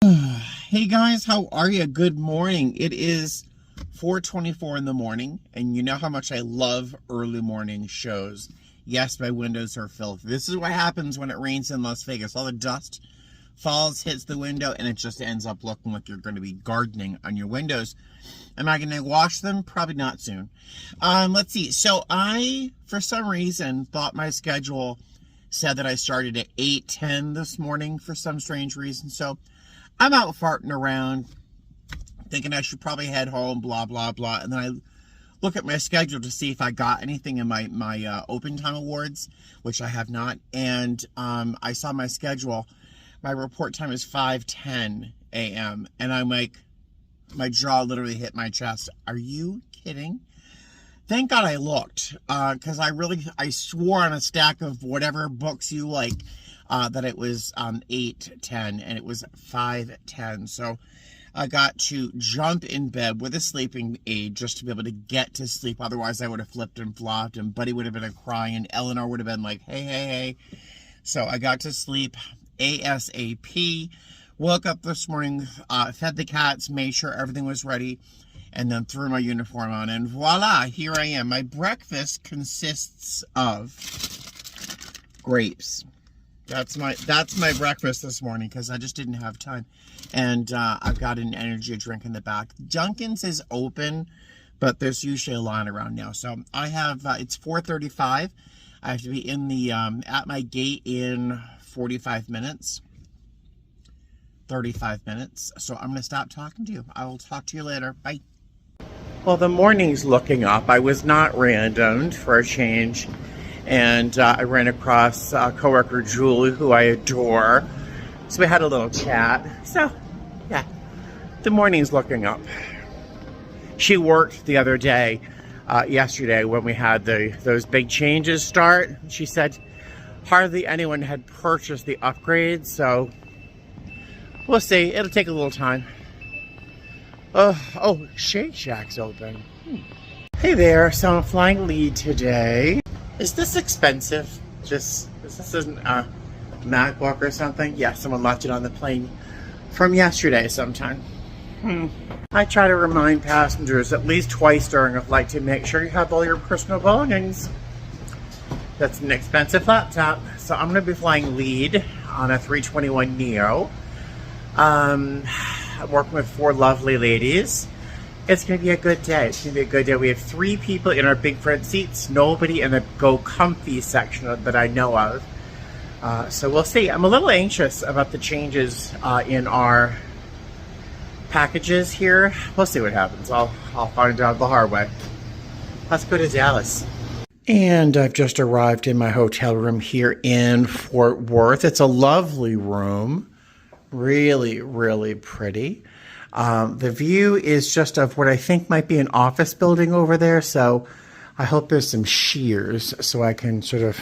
Hey guys, how are you? Good morning. It is 4:24 in the morning, and you know how much I love early morning shows. Yes, my windows are filthy. This is what happens when it rains in Las Vegas. All the dust falls, hits the window, and it just ends up looking like you're going to be gardening on your windows. Am I going to wash them? Probably not soon. Let's see. So I, for some reason, thought my schedule said that I started at 8:10 this morning for some strange reason. So I'm out farting around, thinking I should probably head home, blah, blah, blah. And then I look at my schedule to see if I got anything in my open time awards, which I have not. And I saw my schedule. My report time is 5:10 a.m. And I'm like, my jaw literally hit my chest. Are you kidding? Thank God I looked, because I swore on a stack of whatever books you like, that it was 8:10, and it was 5:10. So I got to jump in bed with a sleeping aid just to be able to get to sleep. Otherwise, I would have flipped and flopped, and Buddy would have been crying, and Eleanor would have been like, hey, hey, hey. So I got to sleep ASAP. Woke up this morning, fed the cats, made sure everything was ready, and then threw my uniform on, and voila, here I am. My breakfast consists of grapes. That's my breakfast this morning because I just didn't have time. And I've got an energy drink in the back. Dunkin's is open, but there's usually a line around now. So I have, it's 4:35. I have to be in the, at my gate in 45 minutes. 35 minutes. So I'm going to stop talking to you. I will talk to you later. Bye. Well, the morning's looking up. I was not randomed for a change. And I ran across coworker Julie, who I adore. So we had a little chat. So, yeah, the morning's looking up. She worked the other day, yesterday, when we had those big changes start. She said hardly anyone had purchased the upgrades, so we'll see. It'll take a little time. Oh, Shake Shack's open. Hey there, so I'm flying lead today. Is this expensive? This isn't a MacBook or something? Yeah, someone left it on the plane from yesterday sometime. I try to remind passengers at least twice during a flight to make sure you have all your personal belongings. That's an expensive laptop. So I'm going to be flying lead on a 321neo. I'm working with 4 lovely ladies. It's going to be a good day. It's going to be a good day. We have 3 people in our big front seats. Nobody in the Go Comfy section that I know of. So we'll see. I'm a little anxious about the changes in our packages here. We'll see what happens. I'll find out the hard way. Let's go to Dallas. And I've just arrived in my hotel room here in Fort Worth. It's a lovely room. Really, really pretty. The view is just of what I think might be an office building over there, so I hope there's some shears so I can sort of,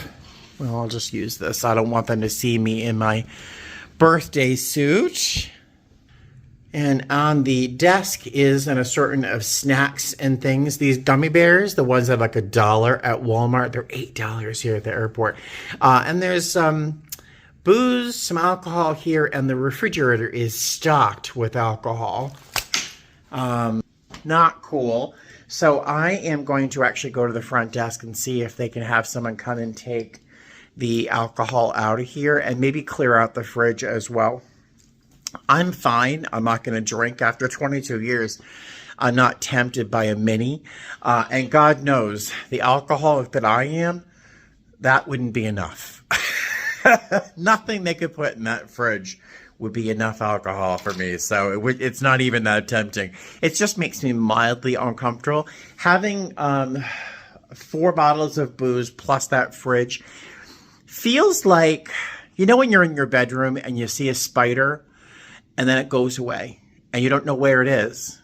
well, I'll just use this. I don't want them to see me in my birthday suit. And on the desk is an assortment of snacks and things. These gummy bears, the ones that are like $1 at Walmart, they're $8 here at the airport. And there's some booze, some alcohol here, and the refrigerator is stocked with alcohol. Not cool. So I am going to actually go to the front desk and see if they can have someone come and take the alcohol out of here and maybe clear out the fridge as well. I'm fine. I'm not going to drink after 22 years. I'm not tempted by a mini. And God knows, the alcoholic that I am, that wouldn't be enough. Nothing they could put in that fridge would be enough alcohol for me. So it's not even that tempting. It just makes me mildly uncomfortable. Having 4 bottles of booze plus that fridge feels like, you know when you're in your bedroom and you see a spider and then it goes away and you don't know where it is,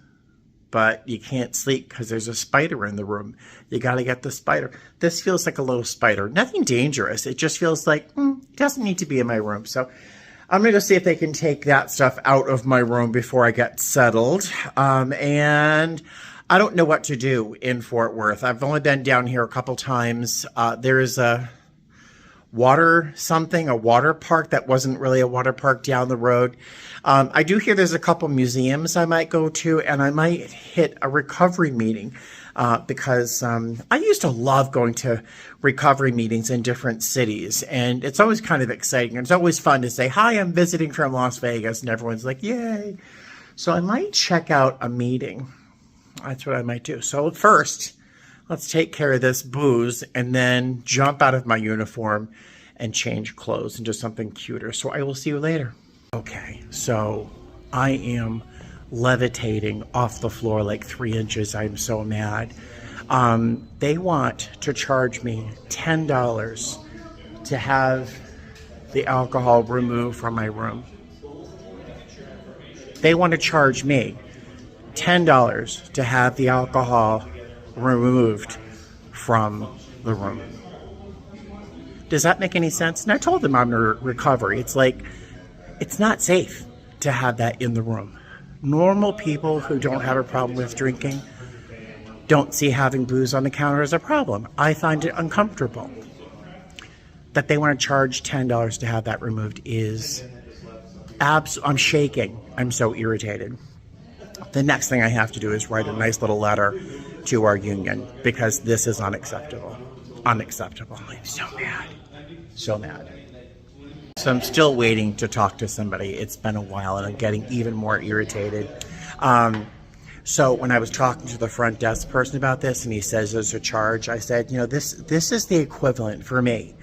but you can't sleep because there's a spider in the room. You got to get the spider. This feels like a little spider. Nothing dangerous. It just feels like, it doesn't need to be in my room. So I'm going to go see if they can take that stuff out of my room before I get settled. And I don't know what to do in Fort Worth. I've only been down here a couple times. There is a water something, a water park that wasn't really a water park down the road. I do hear there's a couple museums I might go to, and I might hit a recovery meeting because I used to love going to recovery meetings in different cities, and it's always kind of exciting. It's always fun to say, hi, I'm visiting from Las Vegas, and everyone's like, yay. So I might check out a meeting. That's what I might do. So first, let's take care of this booze and then jump out of my uniform and change clothes into something cuter. So I will see you later. Okay, so I am levitating off the floor like 3 inches. I'm so mad. They want to charge me $10 to have the alcohol removed from my room. They want to charge me $10 to have the alcohol removed from the room. Does that make any sense? And I told them I'm in recovery. It's like, it's not safe to have that in the room. Normal people who don't have a problem with drinking don't see having booze on the counter as a problem. I find it uncomfortable. That they want to charge $10 to have that removed is I'm shaking. I'm so irritated. The next thing I have to do is write a nice little letter to our union because this is unacceptable. Unacceptable. I'm so mad. So mad. So I'm still waiting to talk to somebody. It's been a while and I'm getting even more irritated. So when I was talking to the front desk person about this and he says there's a charge, I said, this is the equivalent for me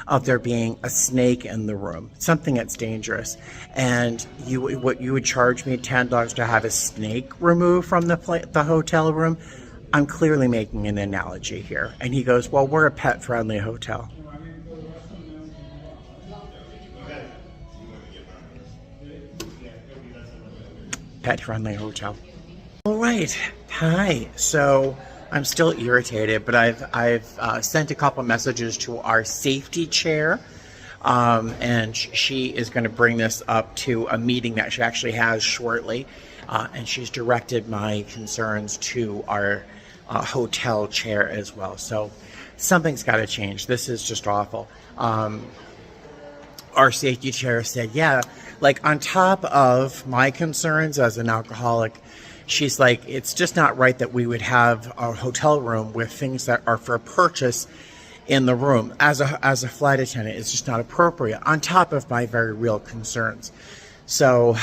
of there being a snake in the room, something that's dangerous. And you would charge me $10 to have a snake removed from the hotel room? I'm clearly making an analogy here. And he goes, well, we're a pet-friendly hotel. Pet-friendly hotel. All right. Hi. So I'm still irritated, but I've sent a couple messages to our safety chair, and she is going to bring this up to a meeting that she actually has shortly, and she's directed my concerns to our hotel chair as well. So something's got to change. This is just awful. Our safety chair said, yeah, like on top of my concerns as an alcoholic, she's like, it's just not right that we would have a hotel room with things that are for purchase in the room. As a flight attendant, it's just not appropriate, on top of my very real concerns. So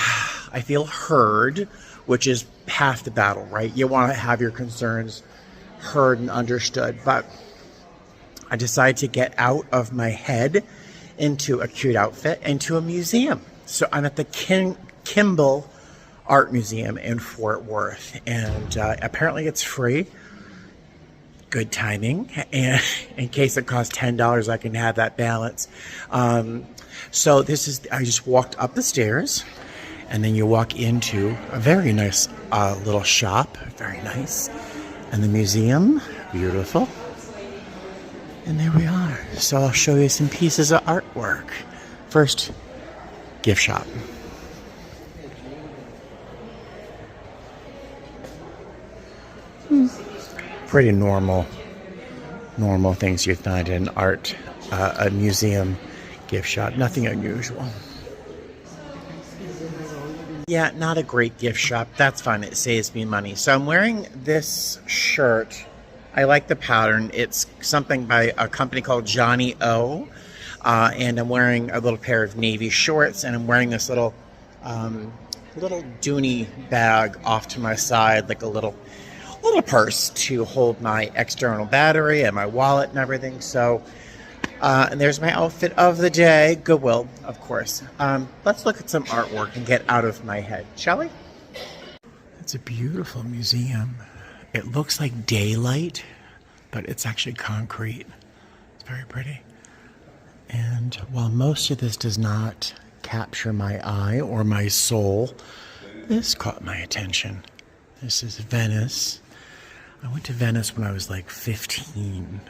I feel heard, which is half the battle, right? You want to have your concerns heard and understood. But I decided to get out of my head into a cute outfit, into a museum. So I'm at the Kimball Art Museum in Fort Worth, and apparently it's free. Good timing, and in case it costs $10, I can have that balance. So I just walked up the stairs, and then you walk into a very nice little shop, very nice, and the museum, beautiful. And there we are. So I'll show you some pieces of artwork. First, gift shop. Pretty normal things you'd find in art, a museum gift shop. Nothing unusual. Yeah, not a great gift shop. That's fine. It saves me money. So I'm wearing this shirt. I like the pattern. It's something by a company called Johnny O. And I'm wearing a little pair of navy shorts, and I'm wearing this little Dooney bag off to my side, like a little purse to hold my external battery and my wallet and everything. So, and there's my outfit of the day. Goodwill, of course. Let's look at some artwork and get out of my head, shall we? It's a beautiful museum. It looks like daylight, but it's actually concrete. It's very pretty. And while most of this does not capture my eye or my soul, this caught my attention. This is Venice. I went to Venice when I was like 15.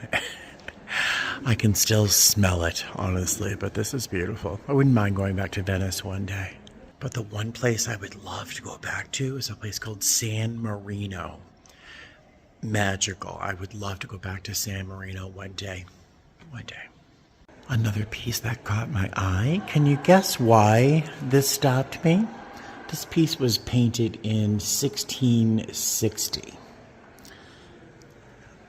I can still smell it, honestly, but this is beautiful. I wouldn't mind going back to Venice one day. But the one place I would love to go back to is a place called San Marino. Magical. I would love to go back to San Marino one day. One day. Another piece that caught my eye. Can you guess why this stopped me? This piece was painted in 1660.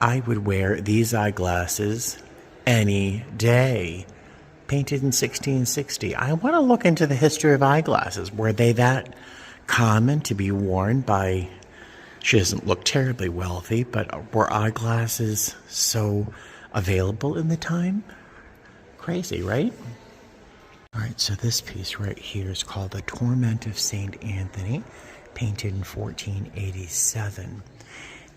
I would wear these eyeglasses any day. Painted in 1660. I want to look into the history of eyeglasses. Were they that common to be worn by... She doesn't look terribly wealthy, but were eyeglasses so available in the time? Crazy, right? All right, so this piece right here is called The Torment of St. Anthony, painted in 1487.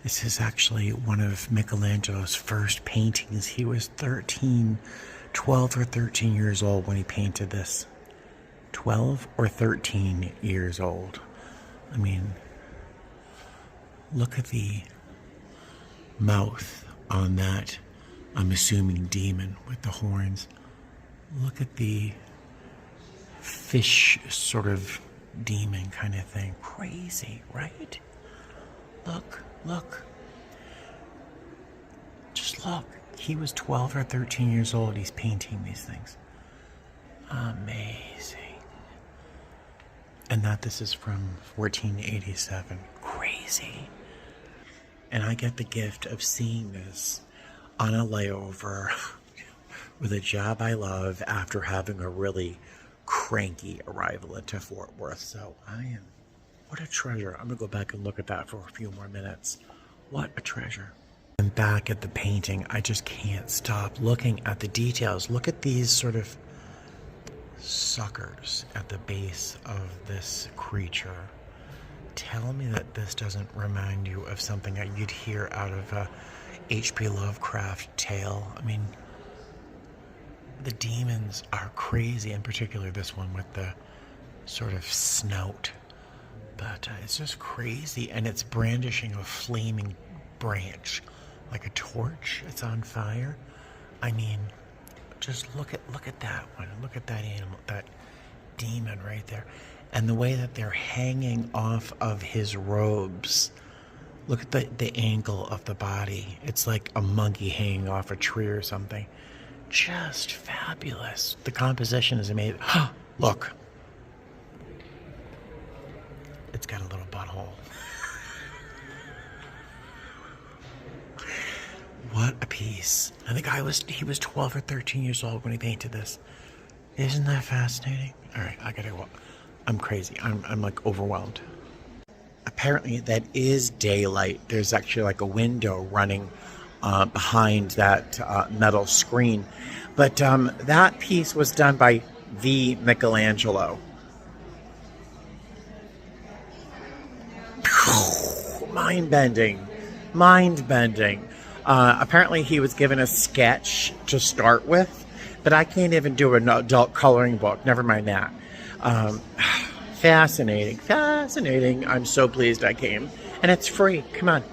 This is actually one of Michelangelo's first paintings. He was 12 or 13 years old when he painted this. 12 or 13 years old. I mean, look at the mouth on that, I'm assuming, demon with the horns. Look at the fish sort of demon kind of thing. Crazy, right? Look. Just look. He was 12 or 13 years old. He's painting these things. Amazing. And this is from 1487. Crazy. And I get the gift of seeing this on a layover with a job I love after having a really cranky arrival into Fort Worth. So what a treasure. I'm gonna go back and look at that for a few more minutes. What a treasure. And back at the painting, I just can't stop looking at the details. Look at these sort of suckers at the base of this creature. Tell me that this doesn't remind you of something that you'd hear out of a H.P. Lovecraft tale. I mean, the demons are crazy, in particular this one with the sort of snout. But it's just crazy, and it's brandishing a flaming branch, like a torch. It's on fire. I mean, just look at that one. Look at that animal, that demon right there. And the way that they're hanging off of his robes. Look at the angle of the body. It's like a monkey hanging off a tree or something. Just fabulous. The composition is amazing. Look. It's got a little butthole. What a piece. And the guy he was 12 or 13 years old when he painted this. Isn't that fascinating? All right, I'm crazy. I'm like overwhelmed. Apparently that is daylight. There's actually like a window running behind that metal screen. But that piece was done by V. Michelangelo. Mind-bending. Apparently he was given a sketch to start with, but I can't even do an adult coloring book. Never mind that. Fascinating. I'm so pleased I came. And it's free. Come on.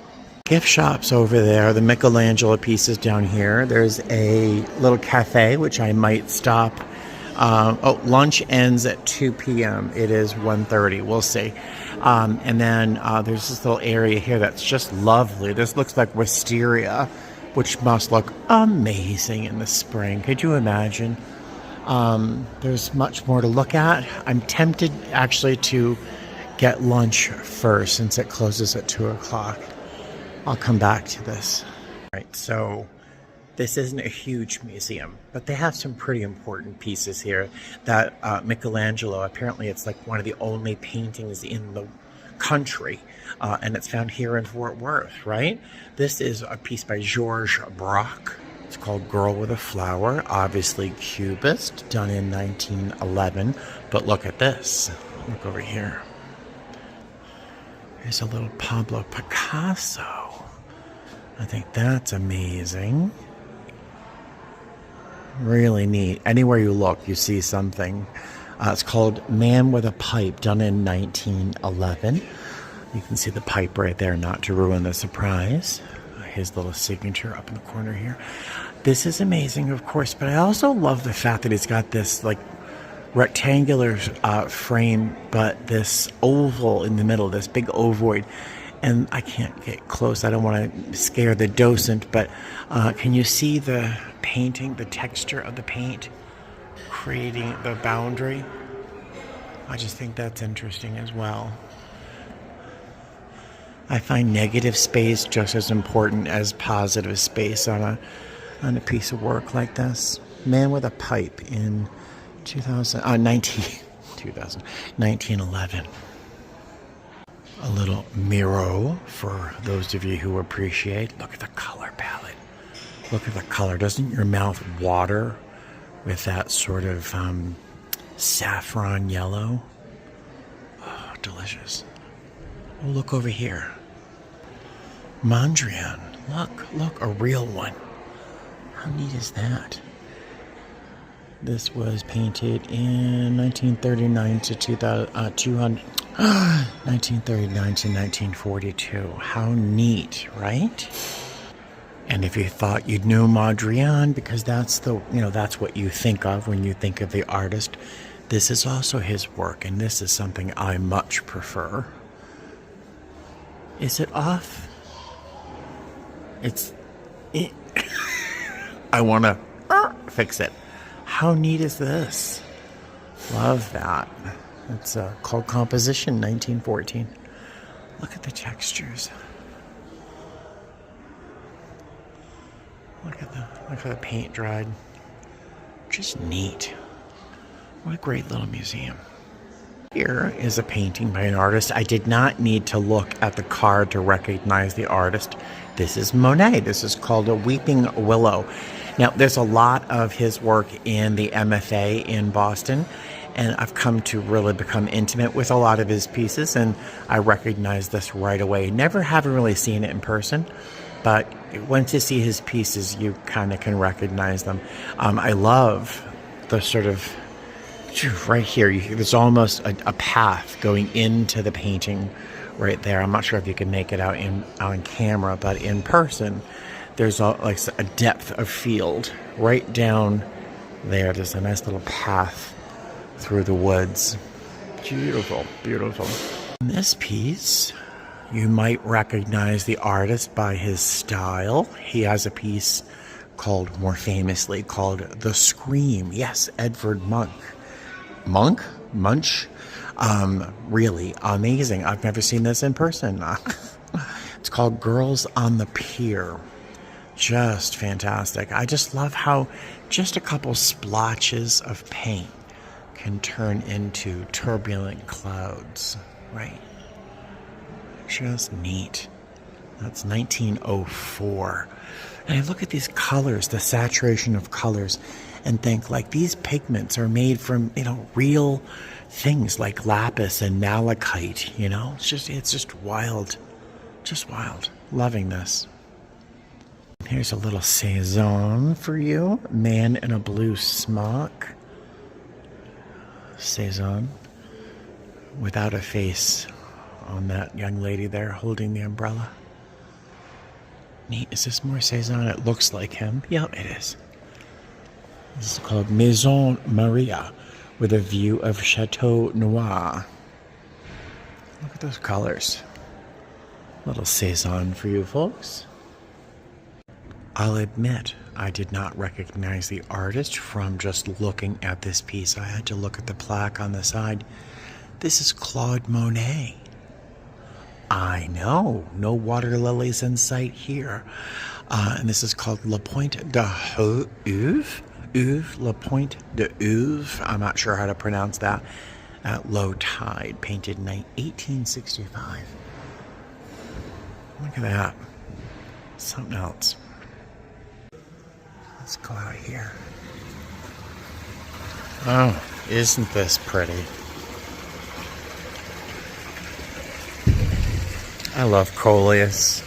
Gift shops over there. The Michelangelo pieces down here. There's a little cafe, which I might stop. Lunch ends at 2 p.m. It is 1:30. We'll see. And then there's this little area here that's just lovely. This looks like wisteria, which must look amazing in the spring. Could you imagine? There's much more to look at. I'm tempted actually to get lunch first since it closes at 2 o'clock. I'll come back to this. All right, so this isn't a huge museum, but they have some pretty important pieces here. That Michelangelo, apparently it's like one of the only paintings in the country, and it's found here in Fort Worth, right? This is a piece by Georges Braque. It's called Girl with a Flower, obviously Cubist, done in 1911. But look at this. Look over here. There's a little Pablo Picasso. I think that's amazing. Really neat. Anywhere you look, you see something. It's called Man with a Pipe, done in 1911. You can see the pipe right there, not to ruin the surprise. His little signature up in the corner here. This is amazing, of course, but I also love the fact that it's got this like rectangular frame, but this oval in the middle, this big ovoid. And I can't get close. I don't want to scare the docent, but can you see the painting, the texture of the paint, creating the boundary? I just think that's interesting as well. I find negative space just as important as positive space on a piece of work like this. Man with a Pipe in 1911. A little Miro for those of you who appreciate. Look at the color palette. Look at the color. Doesn't your mouth water with that sort of saffron yellow? Oh, delicious. Oh, look over here. Mondrian. Look, a real one. How neat is that? This was painted in 1939 to 1942. How neat, right? And if you thought you'd know Mondrian, because that's that's what you think of when you think of the artist, this is also his work, and this is something I much prefer. Is it off? I want to fix it. How neat is this? Love that. It's called Composition, 1914. Look at the textures. Look at the paint dried. Just neat. What a great little museum. Here is a painting by an artist. I did not need to look at the card to recognize the artist. This is Monet. This is called A Weeping Willow. Now, there's a lot of his work in the MFA in Boston, and I've come to really become intimate with a lot of his pieces, and I recognize this right away. Never having really seen it in person, but once you see his pieces, you kind of can recognize them. I love the sort of, right here, there's almost a path going into the painting right there. I'm not sure if you can make it out on camera, but in person, there's like a depth of field right down there. There's a nice little path through the woods. Beautiful, beautiful. In this piece, you might recognize the artist by his style. He has a piece more famously called The Scream. Yes, Edvard Munch. Really amazing. I've never seen this in person. It's called Girls on the Pier. Just fantastic. I just love how just a couple splotches of paint can turn into turbulent clouds, right? Just neat. That's 1904. And I look at these colors, the saturation of colors, and think like these pigments are made from, real things like lapis and malachite, It's just wild. Just wild. Loving this. Here's a little Cezanne for you. Man in a blue smock. Cezanne. Without a face on that young lady there holding the umbrella. Neat. Is this more Cezanne? It looks like him. Yeah, it is. This is called Maison Maria, with a view of Chateau Noir. Look at those colors. Little Cezanne for you folks. I'll admit, I did not recognize the artist from just looking at this piece. I had to look at the plaque on the side. This is Claude Monet. I know, no water lilies in sight here. And this is called La Pointe de Heuve. La Pointe de Heuve. I'm not sure how to pronounce that. At low tide, painted in 1865. Look at that. Something else. Let's go out here. Oh, isn't this pretty? I love Coleus.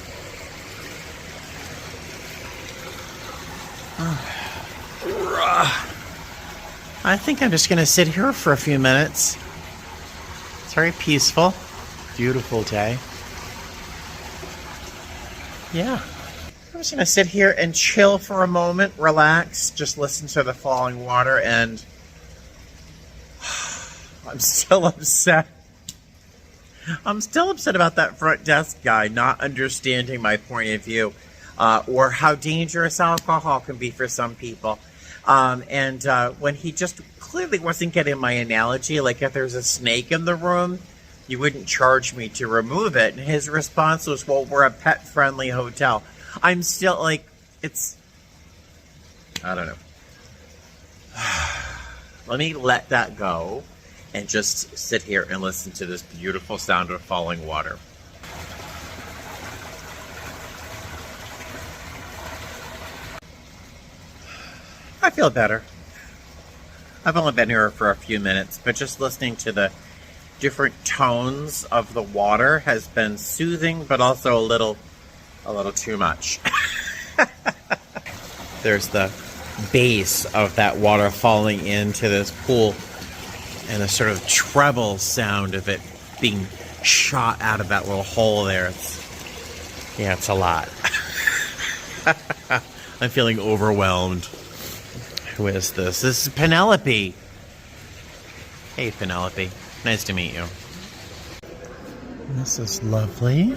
I think I'm just going to sit here for a few minutes. It's very peaceful. Beautiful day. Yeah. I'm just going to sit here and chill for a moment, relax, just listen to the falling water, and I'm still upset I'm still upset about that front desk guy not understanding my point of view, or how dangerous alcohol can be for some people. And when he just clearly wasn't getting my analogy, like if there's a snake in the room, you wouldn't charge me to remove it. And his response was, well, we're a pet-friendly hotel. I'm still like, I don't know. Let me let that go and just sit here and listen to this beautiful sound of falling water. I feel better. I've only been here for a few minutes, but just listening to the different tones of the water has been soothing, but also a little too much. There's the base of that water falling into this pool and the sort of treble sound of it being shot out of that little hole there. It's a lot. I'm feeling overwhelmed. Who is this? This is Penelope. Hey, Penelope. Nice to meet you. This is lovely.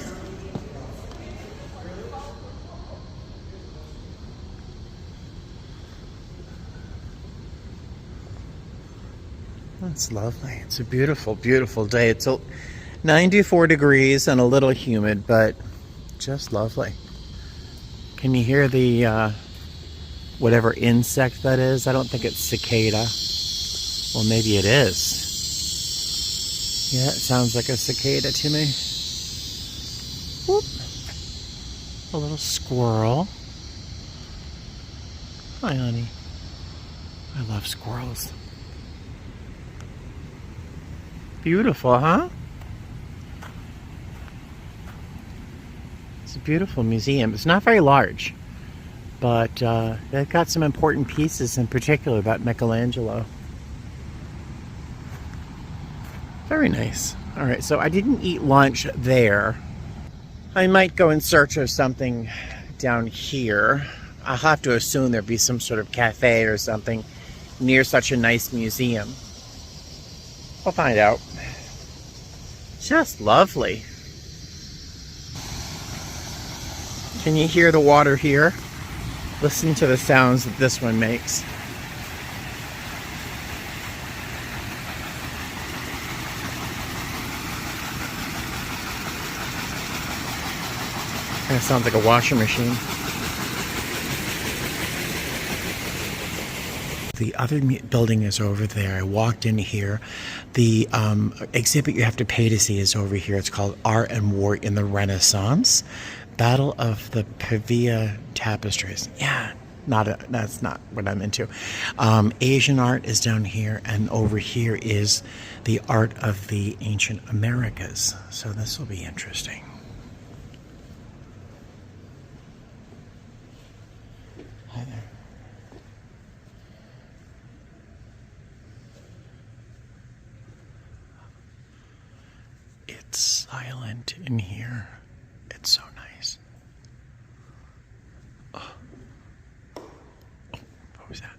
That's lovely. It's a beautiful, beautiful day. It's 94 degrees and a little humid, but just lovely. Can you hear the whatever insect that is? I don't think it's cicada. Well, maybe it is. Yeah, it sounds like a cicada to me. Whoop. A little squirrel. Hi, honey. I love squirrels. Beautiful, huh? It's a beautiful museum. It's not very large, but they've got some important pieces, in particular about Michelangelo. Very nice. All right, so I didn't eat lunch there. I might go in search of something down here. I'll have to assume there'd be some sort of cafe or something near such a nice museum. I'll find out. Just lovely. Can you hear the water here? Listen to the sounds that this one makes. Kind of sounds like a washing machine. The other building is over there. I walked in here. The exhibit you have to pay to see is over here. It's called Art and War in the Renaissance. Battle of the Pavia Tapestries. Yeah, that's not what I'm into. Asian art is down here, and over here is the art of the ancient Americas. So this will be interesting. Hi there. It's silent in here. It's so nice. Oh. What was that?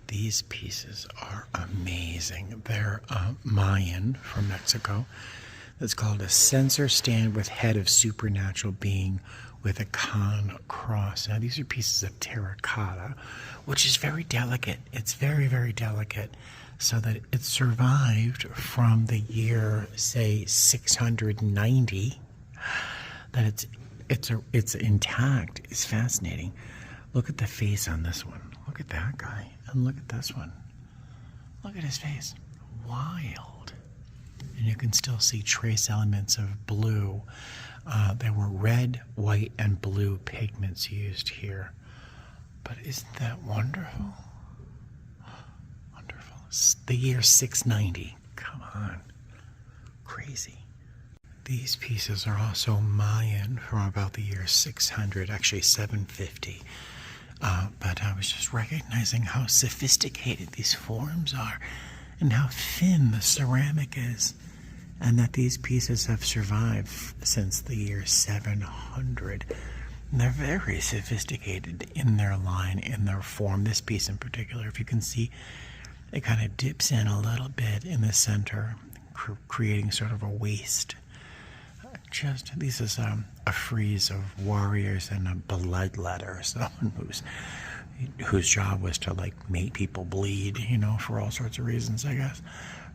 These pieces are amazing. They're Mayan from Mexico. It's called a censer stand with head of supernatural being with a Khan cross. Now these are pieces of terracotta, which is very delicate. It's very, very delicate. So that it survived from the year, say, 690. That it's intact. It's fascinating. Look at the face on this one. Look at that guy, and look at this one. Look at his face. Wild. And you can still see trace elements of blue. There were red, white, and blue pigments used here. But isn't that wonderful? The year 690. Come on. Crazy. These pieces are also Mayan from about the year 600, actually 750. But I was just recognizing how sophisticated these forms are and how thin the ceramic is, and that these pieces have survived since the year 700. And they're very sophisticated in their line, in their form. This piece in particular, if you can see, it kind of dips in a little bit in the center, creating sort of a waste. This is a frieze of warriors and a bloodletter, someone whose job was to like make people bleed, for all sorts of reasons, I guess.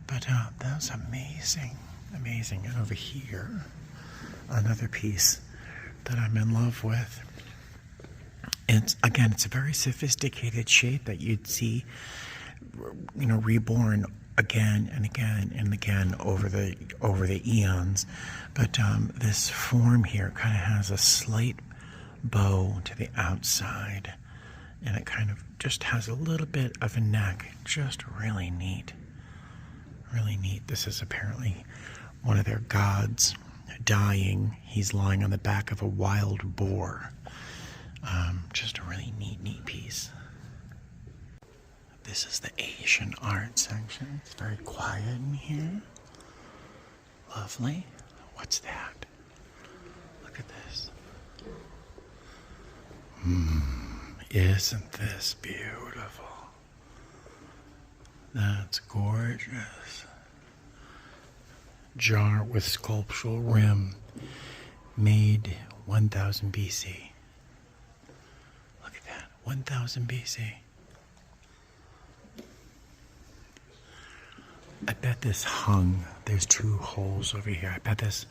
But that's amazing, amazing. And over here, another piece that I'm in love with. It's a very sophisticated shape that you'd see, reborn again and again and again over the eons. But this form here kind of has a slight bow to the outside, and it kind of just has a little bit of a neck. Just really neat. Really neat. This is apparently one of their gods dying. He's lying on the back of a wild boar. Just a really neat piece. This is the Asian art section. It's very quiet in here. Lovely. What's that? Look at this. Isn't this beautiful? That's gorgeous. Jar with sculptural rim, made 1000 BC. Look at that, 1000 BC. I bet this hung, there's 2 holes over here. I bet this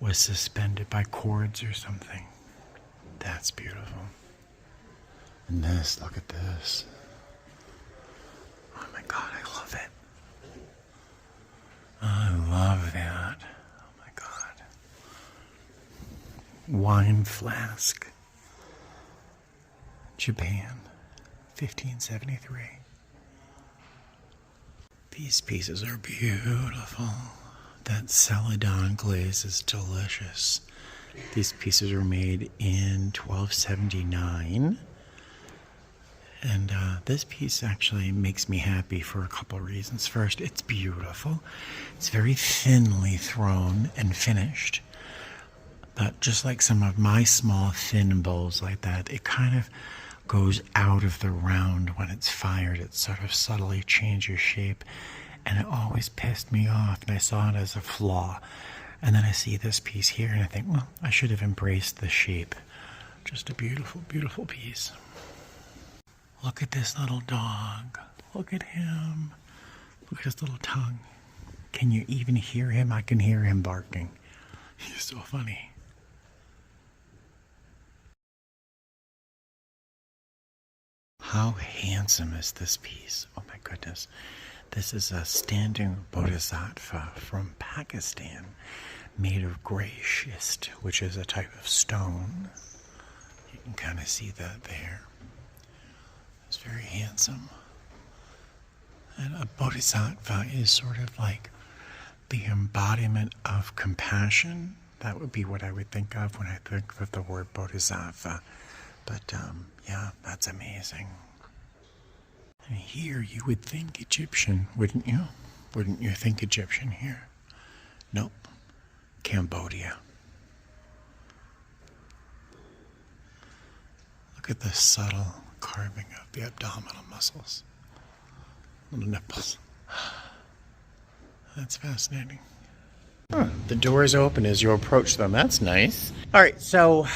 was suspended by cords or something. That's beautiful. And this, look at this. Oh my God, I love it. I love that. Oh my God. Wine flask. Japan, 1573. These pieces are beautiful. That celadon glaze is delicious. These pieces were made in 1279. And this piece actually makes me happy for a couple reasons. First, it's beautiful. It's very thinly thrown and finished. But just like some of my small thin bowls like that, it kind of goes out of the round when it's fired. It sort of subtly changes shape. And it always pissed me off. And I saw it as a flaw. And then I see this piece here and I think, well, I should have embraced the shape. Just a beautiful, beautiful piece. Look at this little dog. Look at him. Look at his little tongue. Can you even hear him? I can hear him barking. He's so funny. How handsome is this piece? Oh my goodness. This is a standing bodhisattva from Pakistan, made of gray schist, which is a type of stone. You can kind of see that there. It's very handsome. And a bodhisattva is sort of like the embodiment of compassion. That would be what I would think of when I think of the word bodhisattva. But yeah, that's amazing. And here you would think Egyptian, wouldn't you? Wouldn't you think Egyptian here? Nope. Cambodia. Look at the subtle carving of the abdominal muscles. Little nipples. That's fascinating. The doors open as you approach them. That's nice. All right, so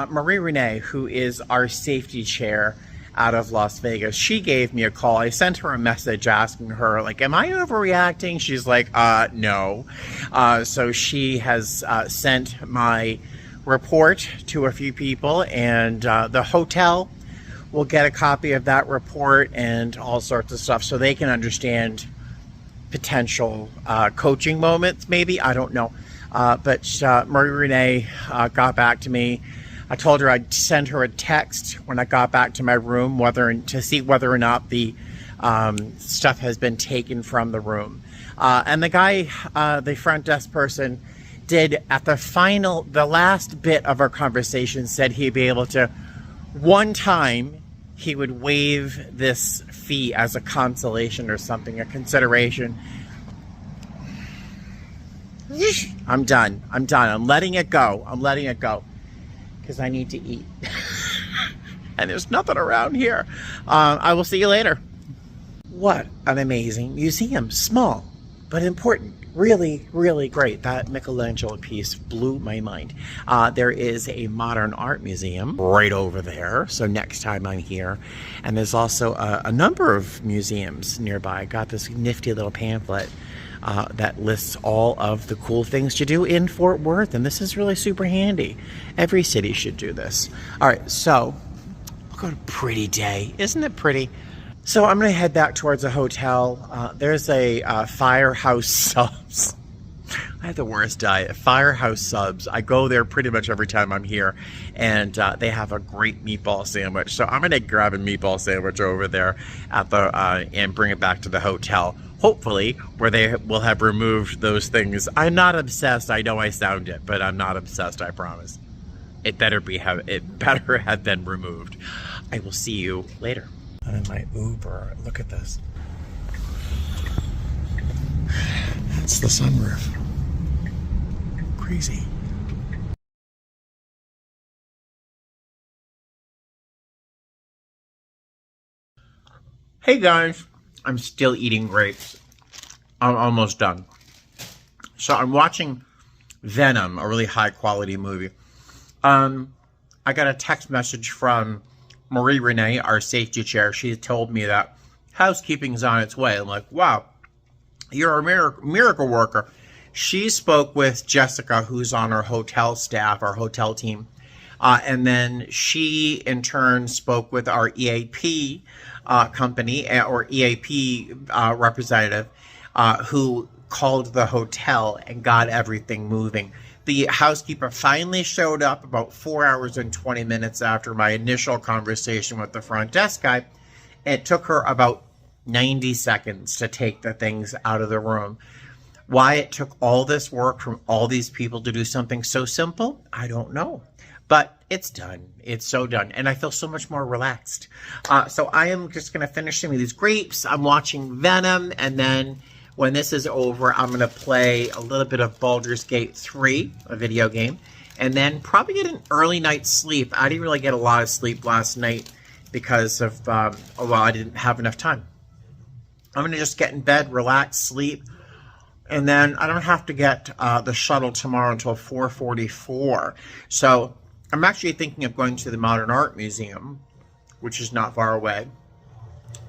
Marie Renee, who is our safety chair out of Las Vegas, she gave me a call. I sent her a message asking her, like, am I overreacting? She's like, no. So she has sent my report to a few people, and the hotel will get a copy of that report and all sorts of stuff so they can understand potential coaching moments, maybe. I don't know. But Marie Renee got back to me. I told her I'd send her a text when I got back to my room to see whether or not the stuff has been taken from the room. And the guy, the front desk person, did at the last bit of our conversation, said he'd be able to, one time, he would waive this fee as a consolation or something, a consideration. I'm done. I'm letting it go. Because I need to eat. And there's nothing around here. I will see you later. What an amazing museum. Small, but important. really, really great. That Michelangelo piece blew my mind. There is a modern art museum right over there, so next time I'm here. And there's also a number of museums nearby. I got this nifty little pamphlet that lists all of the cool things to do in Fort Worth, and this is really super handy. Every city should do this. All right, so look what a pretty day. Isn't it pretty? So I'm going to head back towards a hotel. There's a Firehouse Subs. I have the worst diet. Firehouse Subs. I go there pretty much every time I'm here, and they have a great meatball sandwich. So I'm going to grab a meatball sandwich over there at the and bring it back to the hotel. Hopefully, where they will have removed those things. I'm not obsessed. I know I sound it, but I'm not obsessed. I promise. It better have been removed. I will see you later. I'm in my Uber. Look at this. That's the sunroof. Crazy. Hey guys, I'm still eating grapes. I'm almost done. So I'm watching Venom, a really high quality movie. I got a text message from Marie Renee, our safety chair. She told me that housekeeping's on its way. I'm like, wow, you're a miracle worker. She spoke with Jessica, who's on our hotel staff, our hotel team. And then she, in turn, spoke with our EAP company, or EAP representative, who called the hotel and got everything moving. The housekeeper finally showed up about 4 hours and 20 minutes after my initial conversation with the front desk guy. It took her about 90 seconds to take the things out of the room. Why it took all this work from all these people to do something so simple, I don't know. But it's done. It's so done. And I feel so much more relaxed. So I am just going to finish some of these grapes. I'm watching Venom, and then when this is over, I'm going to play a little bit of Baldur's Gate 3, a video game, and then probably get an early night's sleep. I didn't really get a lot of sleep last night because of, I didn't have enough time. I'm going to just get in bed, relax, sleep, and then I don't have to get the shuttle tomorrow until 4:44. So I'm actually thinking of going to the Modern Art Museum, which is not far away,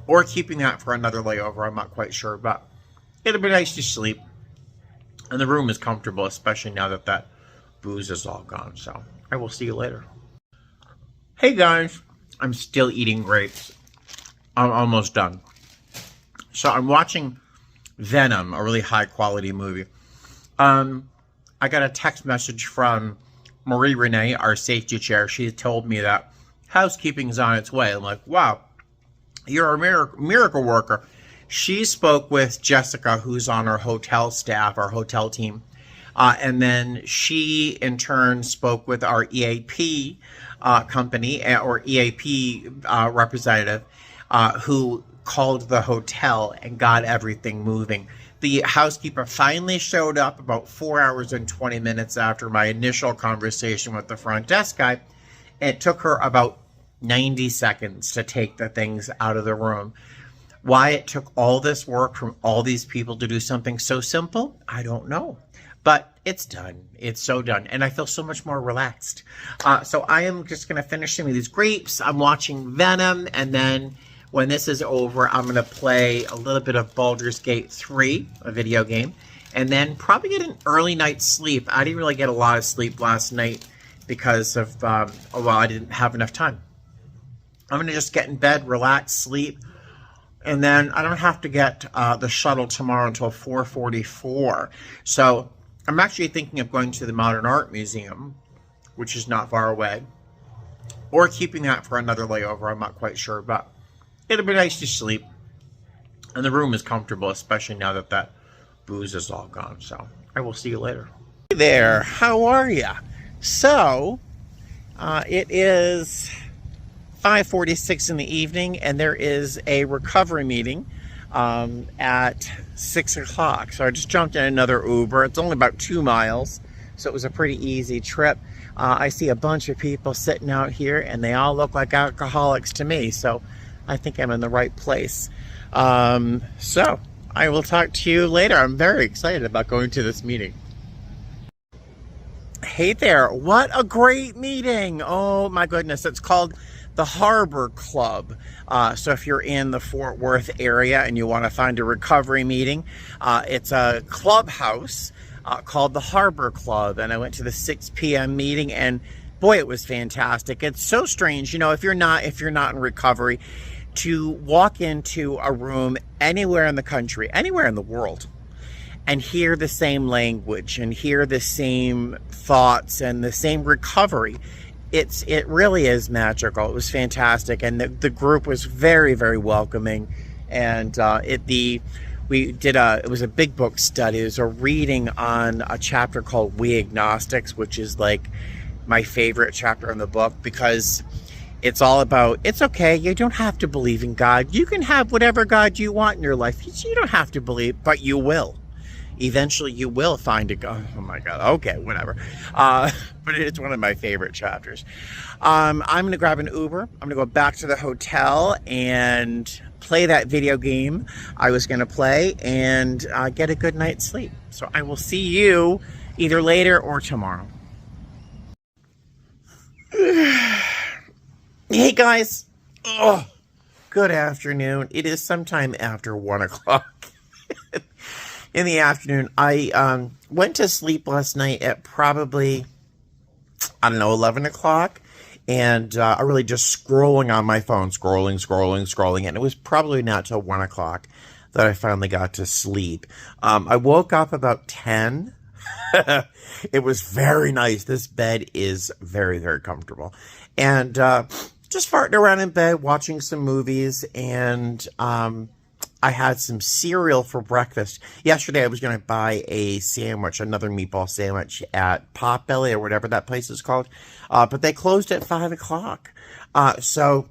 or keeping that for another layover. I'm not quite sure, but it'll be nice to sleep. And the room is comfortable, especially now that that booze is all gone. So I will see you later. Hey guys, I'm still eating grapes. I'm almost done. So I'm watching Venom, a really high quality movie. I got a text message from Marie Renee, our safety chair. She told me that housekeeping's on its way. I'm like, wow, you're a miracle worker. She spoke with Jessica, who's on our hotel staff, our hotel team. And then she, in turn, spoke with our EAP company, or EAP representative, who called the hotel and got everything moving. The housekeeper finally showed up about 4 hours and 20 minutes after my initial conversation with the front desk guy. It took her about 90 seconds to take the things out of the room. Why it took all this work from all these people to do something so simple, I don't know. But it's done. It's so done. And I feel so much more relaxed. So I am just going to finish some of these grapes. I'm watching Venom, and then when this is over, I'm going to play a little bit of Baldur's Gate 3, a video game, and then probably get an early night's sleep. I didn't really get a lot of sleep last night because of, I didn't have enough time. I'm going to just get in bed, relax, sleep, and then I don't have to get the shuttle tomorrow until 4:44. So I'm actually thinking of going to the Modern Art Museum, which is not far away, or keeping that for another layover. I'm not quite sure, but it'll be nice to sleep. And the room is comfortable, especially now that that booze is all gone. So I will see you later. Hey there, how are you? So it is 5:46 in the evening, and there is a recovery meeting at 6 o'clock. So I just jumped in another Uber. It's only about 2 miles, so it was a pretty easy trip. I see a bunch of people sitting out here, and they all look like alcoholics to me, so I think I'm in the right place. So I will talk to you later. I'm very excited about going to this meeting. Hey there, what a great meeting. Oh my goodness, it's called the Harbor Club. So if you're in the Fort Worth area and you want to find a recovery meeting, it's a clubhouse called the Harbor Club. And I went to the 6 p.m. meeting, and boy, it was fantastic. It's so strange, you know, if you're not in recovery, to walk into a room anywhere in the country, anywhere in the world, and hear the same language and hear the same thoughts and the same recovery. It really is magical. It was fantastic, and the group was very, very welcoming. And it was a big book study. It was a reading on a chapter called We Agnostics, which is like my favorite chapter in the book, because it's all about, it's okay, you don't have to believe in God. You can have whatever God you want in your life. You don't have to believe, but you will. Eventually you will find a God. Oh my God. Okay, whatever. But it's one of my favorite chapters. I'm going to grab an Uber. I'm going to go back to the hotel and play that video game I was going to play, and get a good night's sleep. So I will see you either later or tomorrow. Hey guys. Oh, good afternoon. It is sometime after 1 o'clock. In the afternoon. I went to sleep last night at probably, I don't know, 11 o'clock. And I really just scrolling on my phone, scrolling. And it was probably not till 1 o'clock that I finally got to sleep. I woke up about 10. It was very nice. This bed is very, very comfortable. And just farting around in bed, watching some movies, and I had some cereal for breakfast. Yesterday, I was going to buy a sandwich, another meatball sandwich at Potbelly or whatever that place is called. But they closed at 5 o'clock. So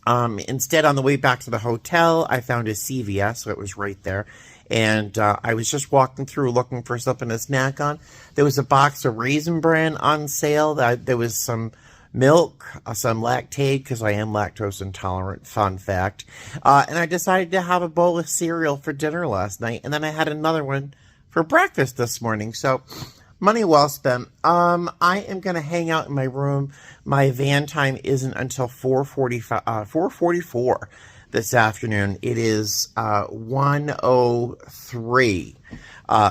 instead, on the way back to the hotel, I found a CVS, so it was right there. And I was just walking through looking for something to snack on. There was a box of Raisin Bran on sale. There was some milk, some Lactaid, because I am lactose intolerant, fun fact. And I decided to have a bowl of cereal for dinner last night, and then I had another one for breakfast this morning. So, money well spent. I am going to hang out in my room. My van time isn't until 4:44 this afternoon. It is 1:03.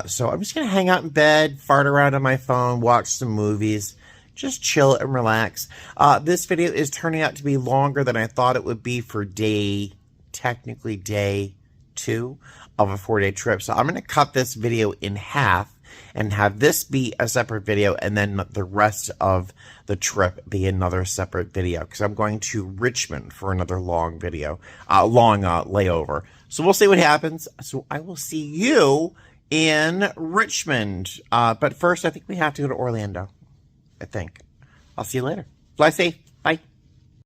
So I'm just going to hang out in bed, fart around on my phone, watch some movies, just chill and relax. This video is turning out to be longer than I thought it would be for technically day 2 of a 4-day trip. So I'm going to cut this video in half and have this be a separate video, and then the rest of the trip be another separate video, because I'm going to Richmond for another long video, layover. So we'll see what happens. So I will see you in Richmond. But first, I think we have to go to Orlando. I think. I'll see you later. Fly safe.